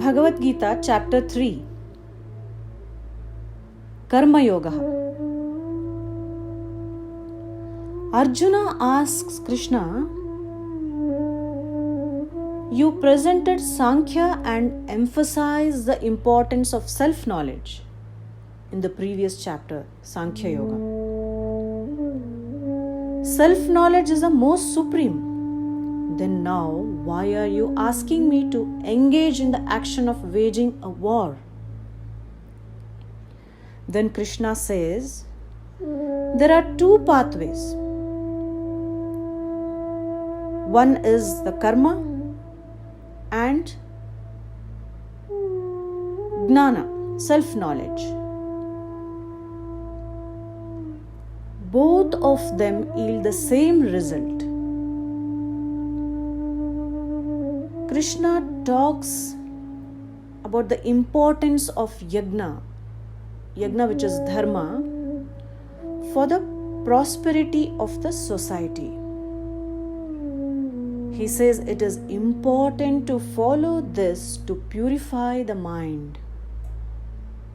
Bhagavad Gita, chapter 3, Karma Yoga. Arjuna asks Krishna, you presented Sankhya and emphasized the importance of self-knowledge in the previous chapter, Sankhya Yoga. Self-knowledge is the most supreme. Then now, why are you asking me to engage in the action of waging a war? Then Krishna says, there are two pathways. One is the karma and jnana, self-knowledge. Both of them yield the same result. Krishna talks about the importance of yajna which is dharma, for the prosperity of the society. He says it is important to follow this to purify the mind.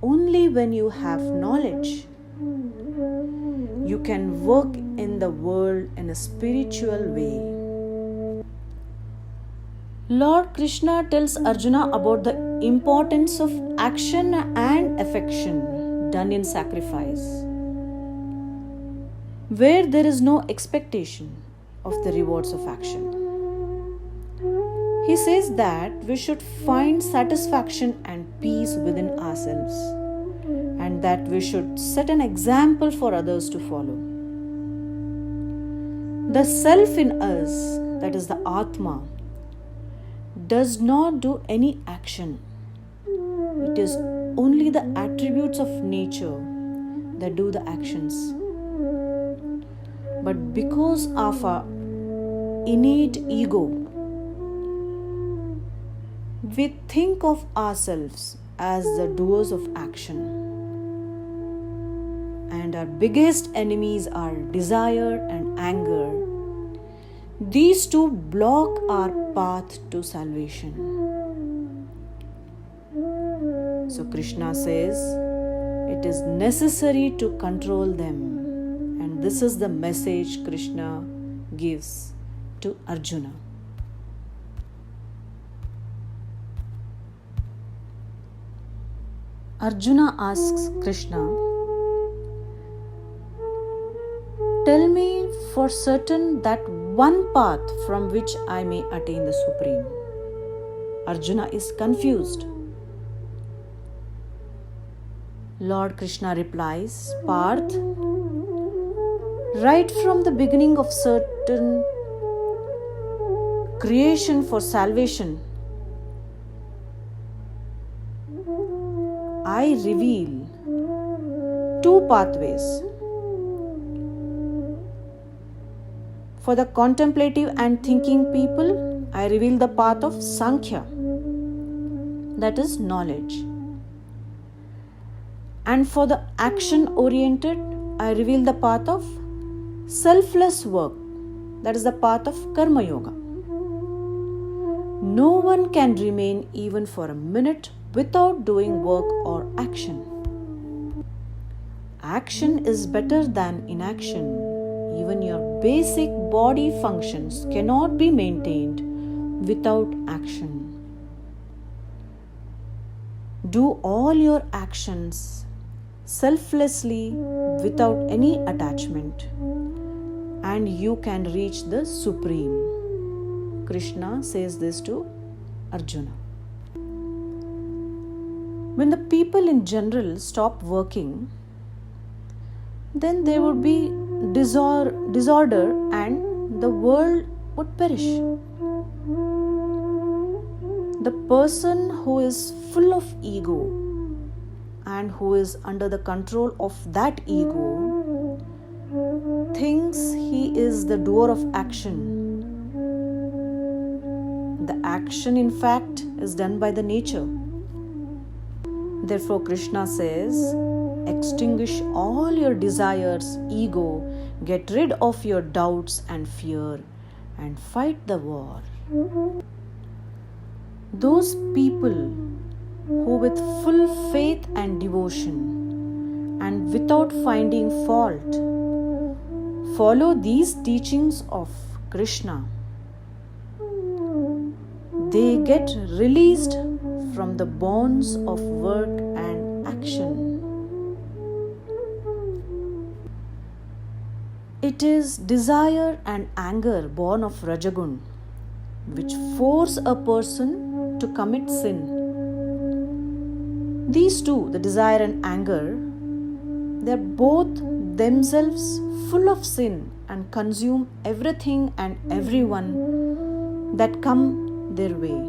Only when you have knowledge, you can work in the world in a spiritual way. Lord Krishna tells Arjuna about the importance of action and affection done in sacrifice, where there is no expectation of the rewards of action. He says that we should find satisfaction and peace within ourselves, and that we should set an example for others to follow. The self in us, that is the Atma, does not do any action. It is only the attributes of nature that do the actions. But because of our innate ego, we think of ourselves as the doers of action. And our biggest enemies are desire and anger. These two block our path to salvation. So Krishna says it is necessary to control them. And this is the message Krishna gives to Arjuna. Arjuna asks Krishna, tell me for certain that one path from which I may attain the Supreme. Arjuna is confused. Lord Krishna replies, Parth, right from the beginning of certain creation for salvation, I reveal two pathways. For the contemplative and thinking people, I reveal the path of Sankhya, that is knowledge. And for the action-oriented, I reveal the path of selfless work, that is the path of Karma Yoga. No one can remain even for a minute without doing work or action. Action is better than inaction. Even your basic body functions cannot be maintained without action. Do all your actions selflessly without any attachment, and you can reach the Supreme. Krishna says this to Arjuna. When the people in general stop working, then there would be disorder and the world would perish. The person who is full of ego and who is under the control of that ego thinks he is the doer of action. The action, in fact, is done by the nature. Therefore, Krishna says, extinguish all your desires, ego, get rid of your doubts and fear, and fight the war. Those people who with full faith and devotion and without finding fault follow these teachings of Krishna, they get released from the bonds of work and action. It is desire and anger born of Rajagun which force a person to commit sin. These two, the desire and anger, they are both themselves full of sin and consume everything and everyone that come their way.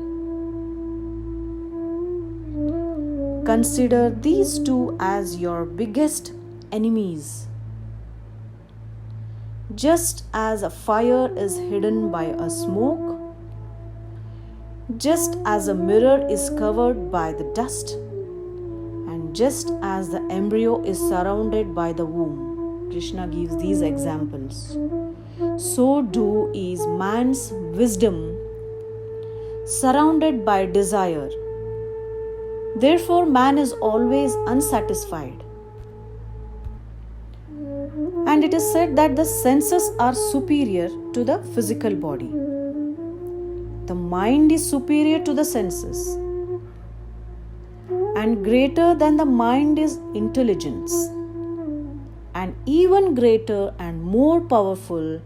Consider these two as your biggest enemies. Just as a fire is hidden by a smoke, just as a mirror is covered by the dust, and just as the embryo is surrounded by the womb, Krishna gives these examples, so too is man's wisdom surrounded by desire. Therefore, man is always unsatisfied. And it is said that the senses are superior to the physical body. The mind is superior to the senses. And greater than the mind is intelligence. And even greater and more powerful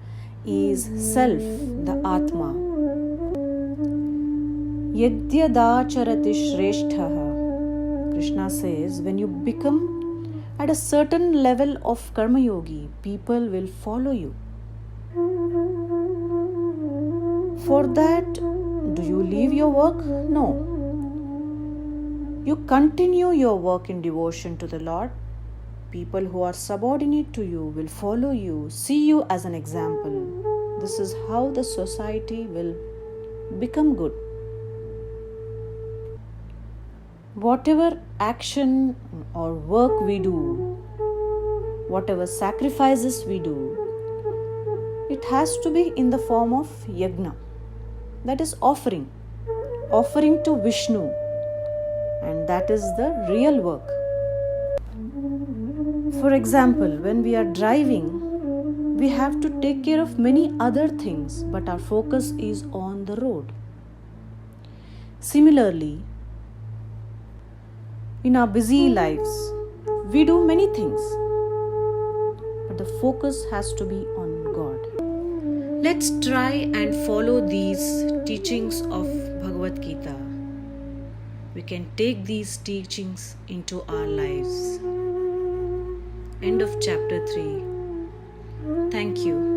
is self, the Atma. Yadyadacharati shresthaha. Krishna says, when you become at a certain level of karma yogi, people will follow you. For that, do you leave your work? No. You continue your work in devotion to the Lord. People who are subordinate to you will follow you, see you as an example. This is how the society will become good. Whatever action or work we do, whatever sacrifices we do, it has to be in the form of yajna, that is offering to Vishnu, and that is the real work. For example, when we are driving, we have to take care of many other things, but our focus is on the road. Similarly, in our busy lives, we do many things, but the focus has to be on God. Let's try and follow these teachings of Bhagavad Gita. We can take these teachings into our lives. End of chapter 3. Thank you.